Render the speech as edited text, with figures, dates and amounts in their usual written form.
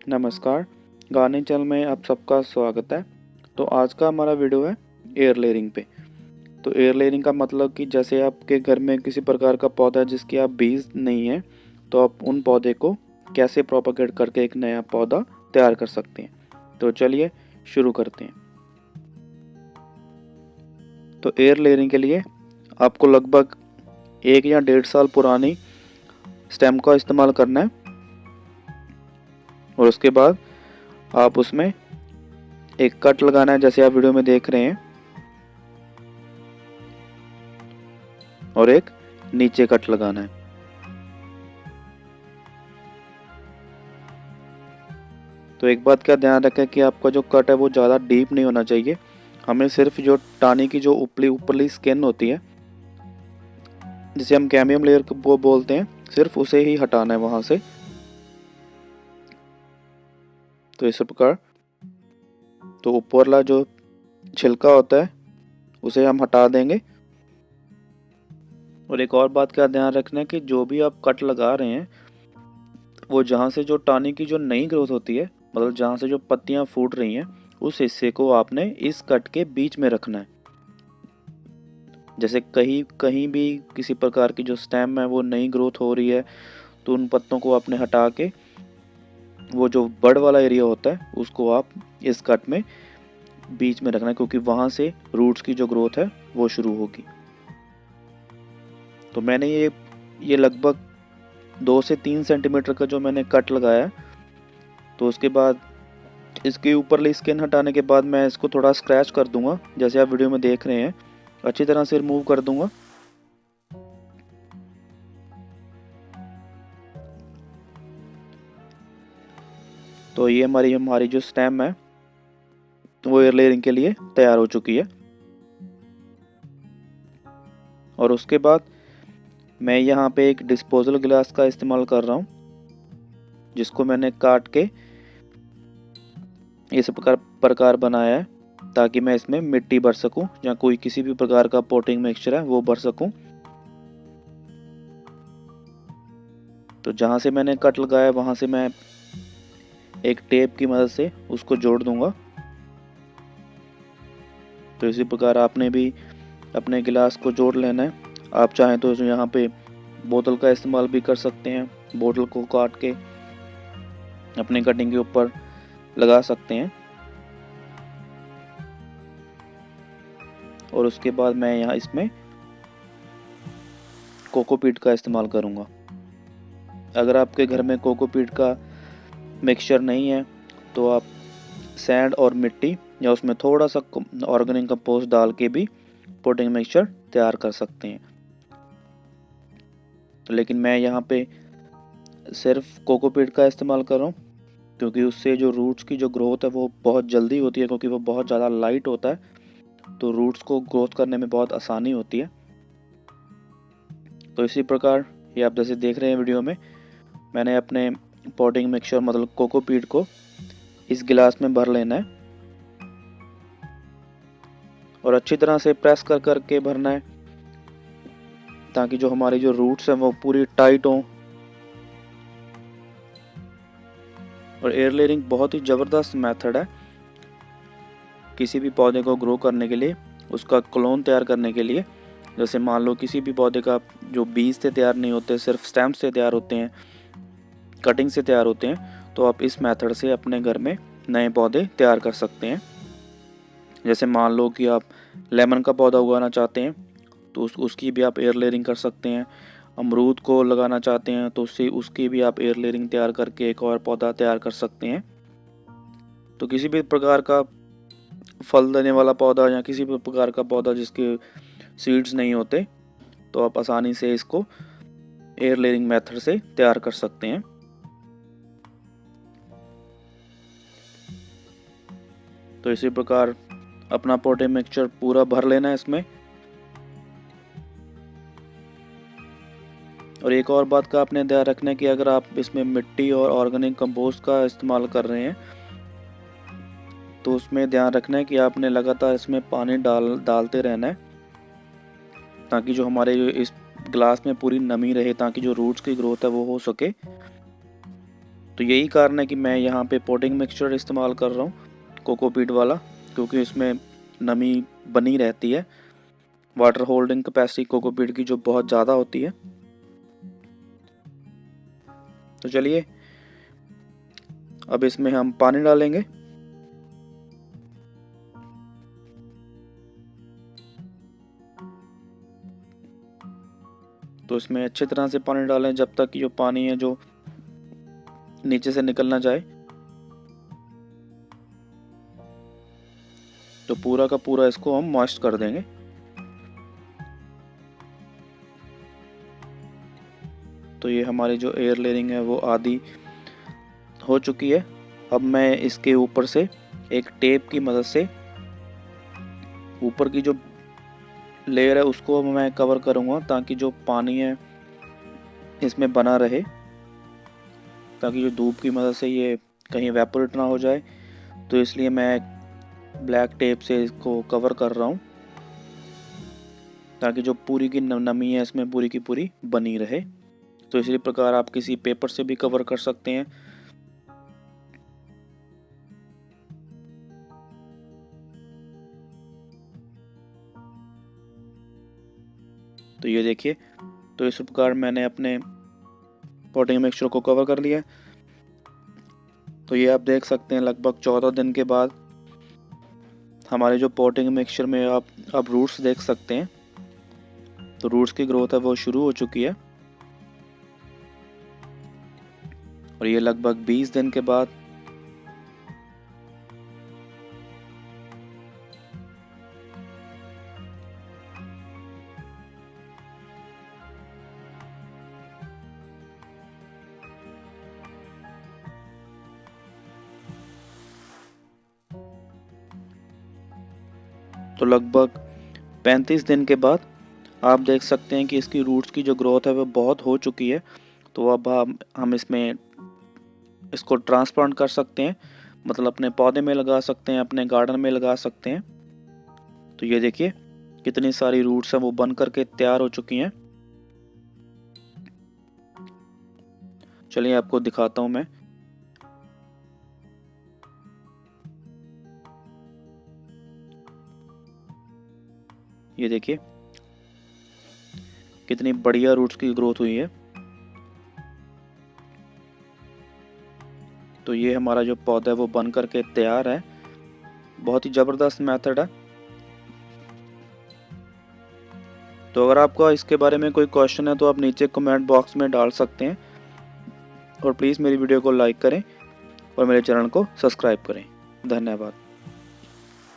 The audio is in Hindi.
नमस्कार, गार्डनिंग चैनल में आप सबका स्वागत है। तो आज का हमारा वीडियो है एयर लेयरिंग पे। तो एयर लेयरिंग का मतलब कि जैसे आपके घर में किसी प्रकार का पौधा है जिसकी आप बीज नहीं है, तो आप उन पौधे को कैसे प्रोपागेट करके एक नया पौधा तैयार कर सकते हैं। तो चलिए शुरू करते हैं। तो एयर लेयरिंग के लिए आपको लगभग 1 या 1.5 साल पुरानी स्टेम का इस्तेमाल करना है और उसके बाद आप उसमें एक कट लगाना है, जैसे आप वीडियो में देख रहे हैं, और एक नीचे कट लगाना है। तो एक बात का ध्यान रखें कि आपका जो कट है वो ज़्यादा डीप नहीं होना चाहिए। हमें सिर्फ जो टानी की जो ऊपरली स्किन होती है, जिसे हम कैम्बियम लेयर वो बोलते हैं, सिर्फ उसे ही हटाना है वहां से। तो इस प्रकार तो ऊपरला जो छिलका होता है उसे हम हटा देंगे। और एक और बात का ध्यान रखना है कि जो भी आप कट लगा रहे हैं वो जहाँ से जो टानी की जो नई ग्रोथ होती है, मतलब जहाँ से जो पत्तियाँ फूट रही हैं, उस हिस्से को आपने इस कट के बीच में रखना है। जैसे कहीं कहीं भी किसी प्रकार की जो स्टेम है वो नई ग्रोथ हो रही है, तो उन पत्तों को आपने हटा के वो जो बड़ वाला एरिया होता है उसको आप इस कट में बीच में रखना है, क्योंकि वहाँ से रूट्स की जो ग्रोथ है वो शुरू होगी। तो मैंने ये लगभग 2 से 3 सेंटीमीटर का जो मैंने कट लगाया है। तो उसके बाद इसके ऊपरली स्किन हटाने के बाद मैं इसको थोड़ा स्क्रैच कर दूंगा, जैसे आप वीडियो में देख रहे हैं। अच्छी तरह से रिमूव कर दूंगा। तो ये हमारी जो स्टेम है वो एयर लेयरिंग के लिए तैयार हो चुकी है। और उसके बाद मैं यहाँ पे एक डिस्पोजल गिलास का इस्तेमाल कर रहा हूँ, जिसको मैंने काट के इस प्रकार बनाया है, ताकि मैं इसमें मिट्टी भर सकूं या कोई किसी भी प्रकार का पोटिंग मिक्सचर है वो भर सकूं। तो जहाँ से मैंने कट लगाया वहाँ से मैं एक टेप की मदद से उसको जोड़ दूंगा। तो इसी प्रकार आपने भी अपने गिलास को जोड़ लेना है। आप चाहें तो यहाँ पे बोतल का इस्तेमाल भी कर सकते हैं, बोतल को काट के अपनी कटिंग के ऊपर लगा सकते हैं। और उसके बाद मैं यहाँ इसमें कोकोपीट का इस्तेमाल करूँगा। अगर आपके घर में कोकोपीट का मिक्सचर नहीं है तो आप सैंड और मिट्टी या उसमें थोड़ा सा ऑर्गेनिक कंपोस्ट डाल के भी पोटिंग मिक्सचर तैयार कर सकते हैं। तो लेकिन मैं यहाँ पे सिर्फ कोकोपीट का इस्तेमाल कर रहा हूँ, क्योंकि उससे जो रूट्स की जो ग्रोथ है वो बहुत जल्दी होती है, क्योंकि वो बहुत ज़्यादा लाइट होता है, तो रूट्स को ग्रोथ करने में बहुत आसानी होती है। तो इसी प्रकार ये आप जैसे देख रहे हैं वीडियो में, मैंने अपने पोटिंग मिक्सचर मतलब कोकोपीट को इस गिलास में भर लेना है और अच्छी तरह से प्रेस कर करके भरना है, ताकि जो हमारी जो रूट्स हैं वो पूरी टाइट हों। और एयर लेयरिंग बहुत ही ज़बरदस्त मेथड है किसी भी पौधे को ग्रो करने के लिए, उसका क्लोन तैयार करने के लिए। जैसे मान लो किसी भी पौधे का जो बीज से तैयार नहीं होते, सिर्फ स्टेम से तैयार होते हैं, कटिंग से तैयार होते हैं, तो आप इस मेथड से अपने घर में नए पौधे तैयार कर सकते हैं। जैसे मान लो कि आप लेमन का पौधा उगाना चाहते हैं, तो उसकी भी आप एयर लेयरिंग कर सकते हैं। अमरूद को लगाना चाहते हैं तो उसकी भी आप एयर लेयरिंग तैयार करके एक और पौधा तैयार कर सकते हैं। तो किसी भी प्रकार का फल देने वाला पौधा या किसी भी प्रकार का पौधा जिसके सीड्स नहीं होते, तो आप आसानी से इसको एयर लेयरिंग मेथड से तैयार कर सकते हैं। तो इसी प्रकार अपना पोटिंग मिक्सचर पूरा भर लेना है इसमें। और एक और बात का आपने ध्यान रखना है कि अगर आप इसमें मिट्टी और ऑर्गेनिक कंपोस्ट का इस्तेमाल कर रहे हैं, तो उसमें ध्यान रखना है कि आपने लगातार इसमें पानी डालते रहना है, ताकि जो हमारे जो इस ग्लास में पूरी नमी रहे, ताकि जो रूट्स की ग्रोथ है वो हो सके। तो यही कारण है कि मैं यहाँ पे पॉटिंग मिक्सचर इस्तेमाल कर रहा हूँ कोकोपीट वाला, क्योंकि इसमें नमी बनी रहती है। वाटर होल्डिंग कैपेसिटी कोकोपीट की जो बहुत ज़्यादा होती है। तो चलिए अब इसमें हम पानी डालेंगे। तो इसमें अच्छे तरह से पानी डालें जब तक कि जो पानी है जो नीचे से निकल ना जाए। तो पूरा का पूरा इसको हम मॉइस्ट कर देंगे। तो ये हमारी जो एयर लेयरिंग है वो आधी हो चुकी है। अब मैं इसके ऊपर से एक टेप की मदद से ऊपर की जो लेयर है उसको मैं कवर करूँगा, ताकि जो पानी है इसमें बना रहे, ताकि जो धूप की मदद से ये कहीं इवेपोरेट ना हो जाए। तो इसलिए मैं ब्लैक टेप से इसको कवर कर रहा हूँ, ताकि जो पूरी की नमी है इसमें पूरी की पूरी बनी रहे। तो इसी प्रकार आप किसी पेपर से भी कवर कर सकते हैं। तो ये देखिए, तो इस प्रकार मैंने अपने पॉटिंग मिक्सचर को कवर कर लिया। तो ये आप देख सकते हैं लगभग 14 दिन के बाद हमारे जो पॉटिंग मिक्सचर में आप अब रूट्स देख सकते हैं। तो रूट्स की ग्रोथ है वो शुरू हो चुकी है। और ये लगभग 20 दिन के बाद तो लगभग 35 दिन के बाद आप देख सकते हैं कि इसकी रूट्स की जो ग्रोथ है वो बहुत हो चुकी है। तो अब हम इसमें इसको ट्रांसप्लांट कर सकते हैं, मतलब अपने पौधे में लगा सकते हैं, अपने गार्डन में लगा सकते हैं। तो ये देखिए कितनी सारी रूट्स हैं वो बन करके तैयार हो चुकी हैं। चलिए आपको दिखाता हूँ मैं। ये देखिए कितनी बढ़िया रूट्स की ग्रोथ हुई है। तो ये हमारा जो पौधा है वो बन करके तैयार है। बहुत ही ज़बरदस्त मेथड है। तो अगर आपका इसके बारे में कोई क्वेश्चन है तो आप नीचे कमेंट बॉक्स में डाल सकते हैं। और प्लीज़ मेरी वीडियो को लाइक करें और मेरे चैनल को सब्सक्राइब करें। धन्यवाद।